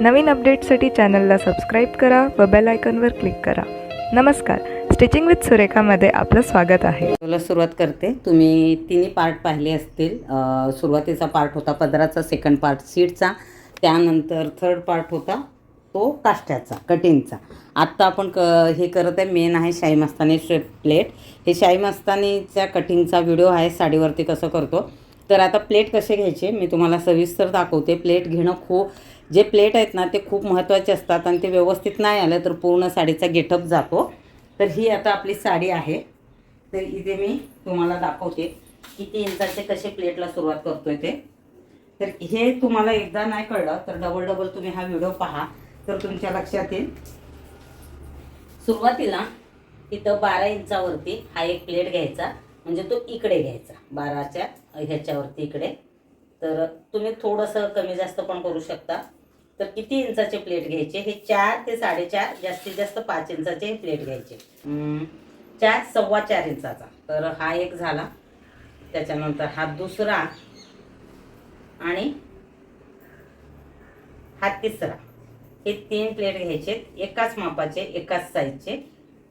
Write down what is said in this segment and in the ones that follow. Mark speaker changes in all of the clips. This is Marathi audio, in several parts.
Speaker 1: नवीन अपडेट्ससाठी चॅनलला सबस्क्राईब करा व बेल आयकॉनवर क्लिक करा. नमस्कार, स्टिचिंग विथ सुरेखामध्ये आपलं स्वागत आहे.
Speaker 2: तुला सुरुवात करते. तुम्ही तिन्ही पार्ट पाहिले असतील. सुरुवातीचा पार्ट होता पदराचा, सेकंड पार्ट सीटचा, त्यानंतर थर्ड पार्ट होता तो काष्ट्याचा, कटिंगचा. आत्ता आपण हे करत आहे, मेन आहे शाही मस्तानी स्ट्रेप प्लेट. हे शाही मस्तानीच्या कटिंगचा व्हिडिओ आहे, साडीवरती कसं करतो. तर आता प्लेट कसे घ्यायचे मी तुम्हाला सविस्तर दाखवते. प्लेट घेणं जे प्लेट आहेत ना ते खूप महत्त्वाचे असतात आणि ते व्यवस्थित नाही आलं तर पूर्ण साडीचा गेटअप जातो. तर ही आता आपली साडी आहे. तर इथे मी तुम्हाला दाखवते किती इंचाचे कसे प्लेटला सुरुवात करतोय ते. तर हे तुम्हाला एकदा नाही कळलं तर डबल तुम्ही हा व्हिडिओ पहा तर तुमच्या लक्षात येईल. सुरुवातीला इथं 12 इंचावरती हा एक प्लेट घ्यायचा, म्हणजे तो इकडे घ्यायचा 12च्या ह्याच्यावरती इकडे. तर तुम्ही थोडंसं कमी जास्त पण करू शकता. तर किती इंचाचे प्लेट घ्यायचे, हे 4 ते 4.5, जास्तीत जास्त 5 इंचाचे प्लेट घ्यायचे. 4 सव्वा 4 इंचाचा. तर हा एक झाला. त्याच्यानंतर हा दुसरा आणि हा तिसरा. हे 3 प्लेट घ्यायचे, एकाच मापाचे, एकाच साईजचे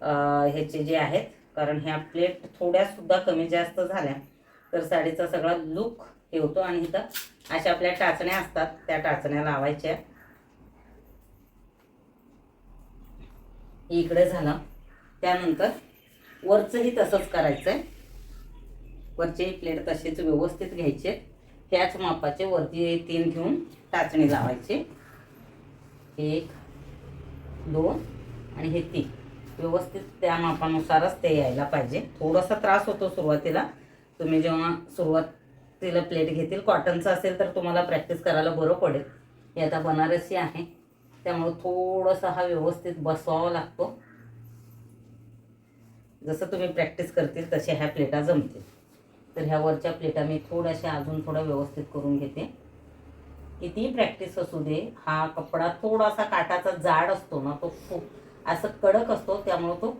Speaker 2: ह्याचे जे आहेत. कारण ह्या प्लेट थोड्यासुद्धा कमी जास्त झाल्या तर साडीचा सगळा लुक हे होतो. आणि इथं अशा आपल्या टाचण्या असतात, त्या टाचण्या लावायच्या. इकडे झालं. त्यानंतर वरचंही तसंच करायचं आहे. वरचे प्लेट तसेच व्यवस्थित घ्यायचे, त्याच मापाचे वरती 3 घेऊन टाचणी लावायचे. 1 2 आणि हे 3 व्यवस्थित त्या मापानुसारच ते यायला पाहिजे. थोडासा त्रास होतो सुरुवातीला. तुम्ही जेव्हा सुरुवातीला प्लेट घेतील, कॉटनचं असेल तर तुम्हाला प्रॅक्टिस करायला बरं पडेल. हे आता बनारसी आहे त्यामुळे थोडंसं हा व्यवस्थित बसवावा लागतो. जसं तुम्ही प्रॅक्टिस करतील तसे ह्या प्लेटा जमतील. तर ह्या वरच्या प्लेटा मी थोड्याशा अजून थोडा व्यवस्थित करून घेते. कितीही प्रॅक्टिस असू दे, हा कपडा थोडासा काठाचा जाड असतो ना, तो असं कडक असतो त्यामुळे तो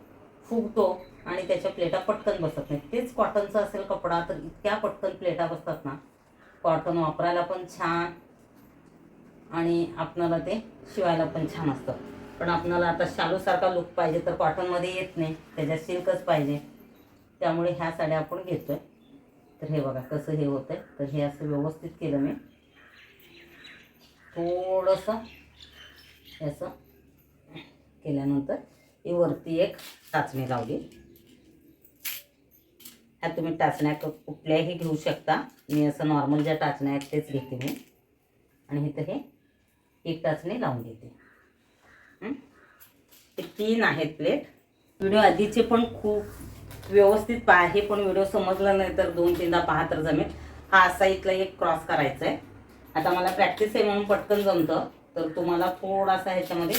Speaker 2: फुगतो आणि त्याच्या प्लेटा पटकन बसत नाही. तेच कॉटनचा असेल कपडा तर इतक्या पटकन प्लेटा बसतात ना. कॉटन वापरायला पण छान आणि आपणाला ते शिवायला पण छान असतं. पण आपणाला आता शालूसारखा लुक पाहिजे तर कॉटनमध्ये येत नाही, त्याच्यात सिल्कच पाहिजे. त्यामुळे ह्या साड्या आपण घेतोय. तर हे बघा कसं हे होतं आहे. तर हे असं व्यवस्थित केलं मी. थोडंसं असं केल्यानंतर ही वरती एक टाचणी लावली. ह्या तुम्ही टाचण्या कुठल्याही घेऊ शकता. मी असं नॉर्मल ज्या टाचण्या आहेत तेच घेते मी. आणि इथं हे एक टाचणी लावून घेते. हे 3 आहेत प्लेट. व्हिडिओ आधीचे पण खूप व्यवस्थित पहा. हे पण व्हिडिओ समजला नाही तर 2-3दा पहा तर जमेल. हा असा इथला एक क्रॉस करायचा आहे. आता मला प्रॅक्टिस आहे म्हणून पटकन जमतं, तर तुम्हाला थोडासा ह्याच्यामध्ये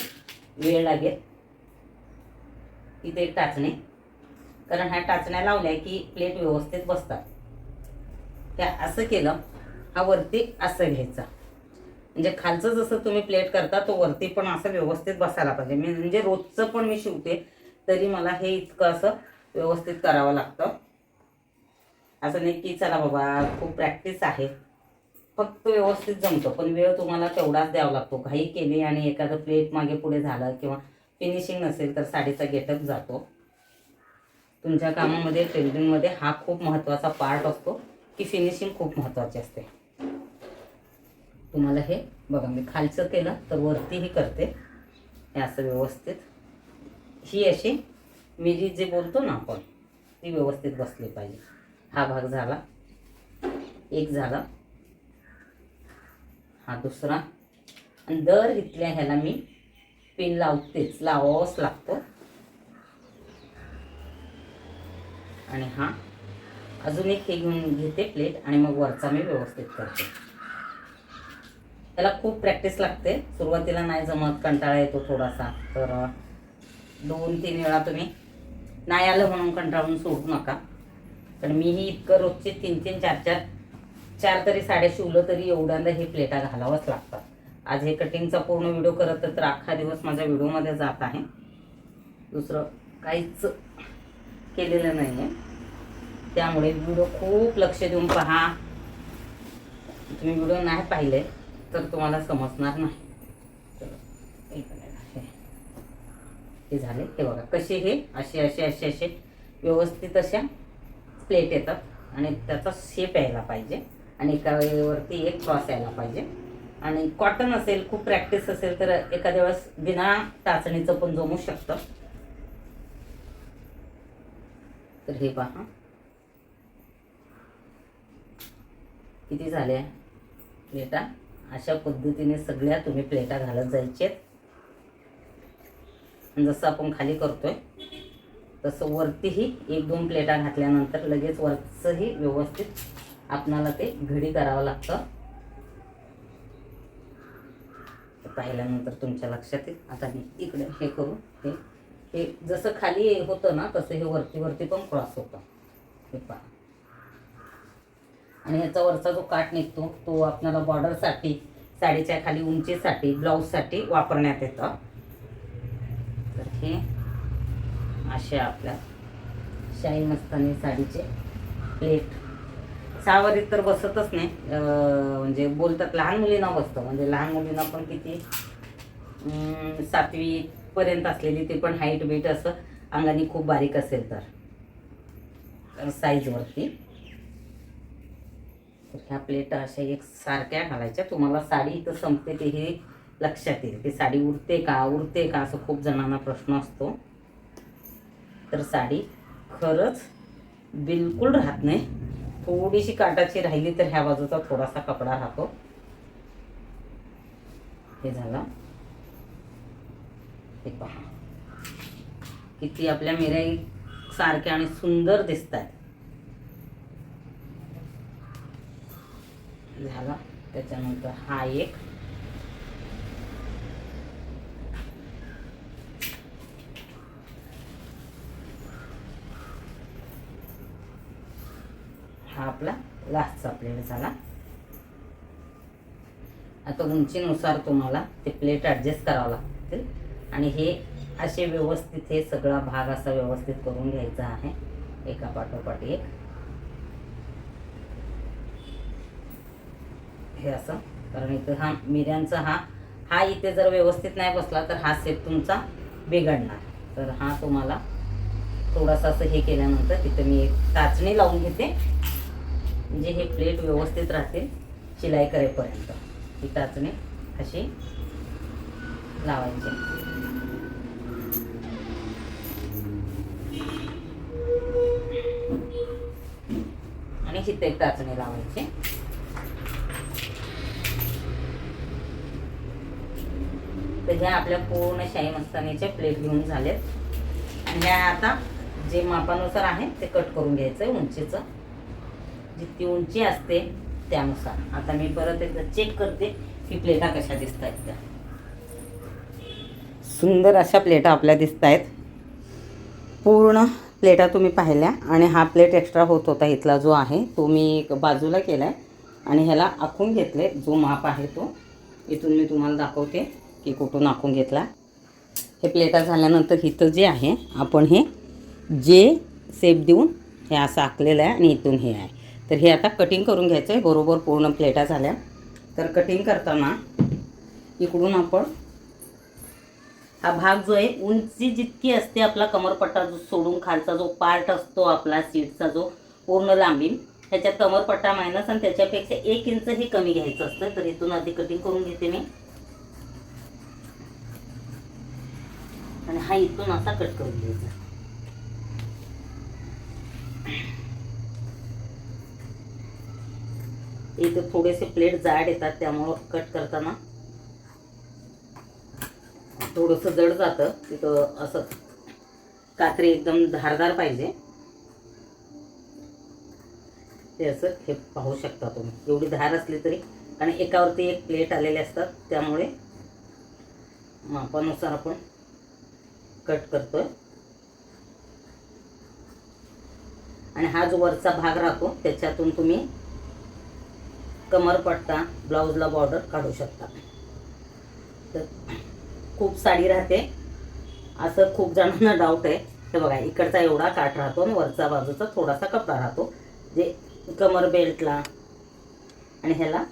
Speaker 2: वेळ लागेल. इथे एक टाचणी, कारण ह्या टाचण्या लावल्या की प्लेट व्यवस्थित बसतात. त्या असं केलं. हा वरती असं घ्यायचा, म्हणजे खालचं जसं तुम्ही प्लेट करता तो वरती पण असं व्यवस्थित बसायला पाहिजे. मी म्हणजे रोजचं पण मी शिवते तरी मला हे इतकं असं व्यवस्थित करावं लागतं. असं नाही की चला बाबा खूप प्रॅक्टिस आहे, फक्त व्यवस्थित जमतं. पण वेळ तुम्हाला तेवढाच द्यावा लागतो. घाई केली आणि एखादं प्लेट मागे पुढे झालं किंवा फिनिशिंग नसेल तर साडीचा गेटअप जातो. तुमच्या कामामध्ये, टेलरिंगमध्ये हा खूप महत्त्वाचा पार्ट असतो की फिनिशिंग खूप महत्त्वाची असते. तुम्हाला हे बघा मी खालचं केलं तर वरतीही करते. हे असं व्यवस्थित ही अशी मिरी जे बोलतो ना आपण ती व्यवस्थित बसली पाहिजे. हा भाग झाला, एक झाला, हा दुसरा. आणि दर इथल्या ह्याला मी पिन लावतेच, लावावंच लागतो. आणि हा अजून एक हे घेऊन घेते प्लेट आणि मग वरचा मी व्यवस्थित करते. त्याला खूप प्रॅक्टिस लागते. सुरुवातीला नाही जमत, कंटाळा येतो थोडासा. तर 2-3 वेळा तुम्ही नाही आलं म्हणून कंटाळून सोडू नका. पण मीही इतकं रोजचे 3-3, 4 तरी साड्या शिवलं तरी एवढ्यांदा हे प्लेटा घालावंच लागतात. आज हे कटिंगचा पूर्ण व्हिडिओ करत तर अख्खा दिवस माझ्या व्हिडिओमध्ये जात आहे. दुसरं काहीच केलेलं नाही आहे. त्यामुळे व्हिडिओ खूप लक्ष देऊन पहा. तुम्ही व्हिडिओ नाही पाहिले तर तुम्हाला समजणार नाही. हे झाले. हे बघा कसे हे असे असे असे असे व्यवस्थित अशा प्लेट येतात आणि त्याचा शेप यायला पाहिजे आणि एका वेळेवरती एक क्रॉस यायला पाहिजे. आणि कॉटन असेल, खूप प्रॅक्टिस असेल तर एखाद्या वेळेस बिना टाचणीचं पण जमू शकतं. तर हे पहा किती झाल्या प्लेटा. अशा पद्धतीने सगळ्या तुम्ही प्लेटा घालत जायचे. जसं आपण खाली करतोय तसं वरतीही 1-2 प्लेटा घातल्यानंतर लगेच वरचंही व्यवस्थित आपणाला ते घडी करावं लागतं. पाहिल्यानंतर तुमच्या लक्षात येईल. आता मी इकडे हे करू. हे जसं खाली होतं ना तसं हे वरती पण क्रॉस होतं. हे पहा. आणि ह्याचा वरचा जो काठ निघतो तो आपल्याला बॉर्डरसाठी, साडीच्या खाली उंचीसाठी, ब्लाऊजसाठी वापरण्यात येतं. तर हे अशा आपल्या शाही मस्तानी साडीचे प्लेट. सहावारीत तर बसतच नाही. म्हणजे बोलतात लहान मुलींना बसतं. म्हणजे लहान मुलींना पण किती 7वी पर्यंत असलेली, ते पण हाईट बीट असं अंगाने खूप बारीक असेल तर साईजवरती. तर ह्या प्लेट अशा एक सारख्या घालायच्या. तुम्हाला साडी इथं संपते ते हे लक्षात येईल की साडी उरते का असं खूप जणांना प्रश्न असतो. तर साडी खरंच बिलकुल राहत नाही. थोडीशी काटाची राहिली तर ह्या बाजूचा थोडासा कपडा राहतो. हे झालं. हे पहा किती आपल्या मिऱ्या सारख्या आणि सुंदर दिसतात. झाला. त्याच्यानंतर हा एक हा आपला लास्टचा प्लेट झाला. आता उंचीनुसार तुम्हाला ते प्लेट ॲडजस्ट करावं लागतील आणि हे असे व्यवस्थित हे सगळा भाग असा व्यवस्थित करून घ्यायचा आहे एका पाठोपाठ एक. हे असं, कारण इथं हा मिऱ्यांचा हा इथे जर व्यवस्थित नाही बसला तर हा सेट तुमचा बिघडणार. तर हा तुम्हाला थोडासा असं हे केल्यानंतर तिथं मी एक टाचणी लावून घेते म्हणजे हे प्लेट व्यवस्थित राहतील शिलाई करेपर्यंत. ही टाचणी अशी लावायची. आणि हिथं एक टाचणी लावायची. तर ह्या आपल्या पूर्ण शाही मस्तानीचे प्लेट घेऊन झालेत. आणि ह्या आता जे मापानुसार आहे ते कट करून घ्यायचं आहे. उंचीचं जितकी उंची असते त्यानुसार. आता मी परत एकदा चेक करते की प्लेटा कशा दिसत आहेत त्या. सुंदर अशा प्लेटा आपल्या दिसत आहेत. पूर्ण प्लेटा तुम्ही पाहिल्या. आणि हा प्लेट एक्स्ट्रा होत होता इथला जो आहे तो मी बाजूला केला आहे आणि ह्याला आखून घेतले. जो माप आहे तो इथून मी तुम्हाला दाखवते की कुठून आखून घेतला. हे प्लेटा झाल्यानंतर इथं जे आहे आपण हे जे शेप देऊन हे असं आखलेलं आहे आणि इथून हे आहे. तर हे आता कटिंग करून घ्यायचं आहे. बरोबर पूर्ण प्लेटा झाल्या. तर कटिंग करताना इकडून आपण हा भाग जो आहे उंची जितकी असते आपला कमरपट्टा जो सोडून खालचा जो पार्ट असतो आपला सीटचा जो पूर्ण लांबी त्याच्यात कमरपट्टा मायनस आणि त्याच्यापेक्षा 1 इंच हे कमी घ्यायचं असतं. तर इथून आधी कटिंग करून घेते मी आणि हा इथून असा कट करून घ्यायचा. इथे थोडेसे प्लेट जाड येतात त्यामुळं कट करताना थोडंसं जड जातं. तिथं असं कात्री एकदम धारदार पाहिजे. ते असं हे पाहू शकता तुम्ही. एवढी धार असली तरी, कारण एकावरती एक प्लेट आलेले असतात त्यामुळे मापानुसार आपण कट करतोय. आणि हा जो वरचा भाग राहतो त्याच्यातून तुम्ही कमरपट्टा ब्लाऊजला बॉर्डर काढू शकता. तर खूप साडी राहते असं खूप जणांना डाऊट आहे. हे बघा इकडचा एवढा काठ राहतो आणि वरचा बाजूचा थोडासा कपडा राहतो जे कमर बेल्टला आणि ह्याला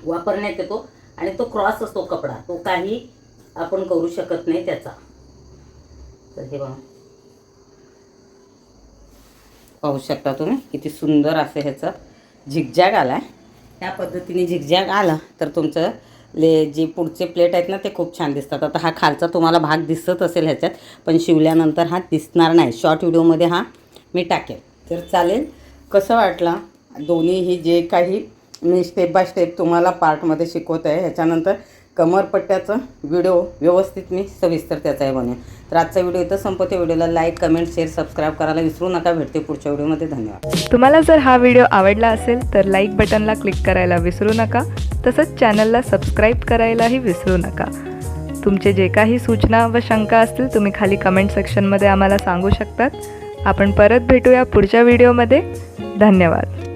Speaker 2: वापरण्यात येतो. आणि तो क्रॉस असतो कपडा, तो काही आपण करू शकत नाही त्याचा. तर हे बघा, पाहू शकता तुम्ही किती सुंदर असं ह्याचं झिगझॅग आला आहे. त्या पद्धतीने झिगझॅग आला तर तुमचं जे पुढचे प्लेट आहेत ना ते खूप छान दिसतात. आता हा खालचा तुम्हाला भाग दिसत असेल ह्याच्यात, पण शिवल्यानंतर हा दिसणार नाही. शॉर्ट व्हिडिओमध्ये हा मी टाकेल. तर चालेल. कसं वाटला दोन्हीही जे काही मी स्टेप बाय स्टेप तुम्हाला पार्टमध्ये शिकवत आहे, ह्याच्यानंतर कमरपट्ट्याचं व्हिडिओ व्यवस्थित मी सविस्तर त्याचाही बनवेन. तर आजचा व्हिडिओ इथं संपवते. व्हिडिओला लाईक, कमेंट, शेअर, सबस्क्राईब करायला विसरू नका. भेटते पुढच्या व्हिडिओमध्ये. धन्यवाद.
Speaker 1: तुम्हाला जर हा व्हिडिओ आवडला असेल तर लाईक बटनला क्लिक करायला विसरू नका. तसंच चॅनलला सबस्क्राईब करायलाही विसरू नका. तुमचे जे काही सूचना व शंका असतील तुम्ही खाली कमेंट सेक्शनमध्ये आम्हाला सांगू शकतात. आपण परत भेटूया पुढच्या व्हिडिओमध्ये. धन्यवाद.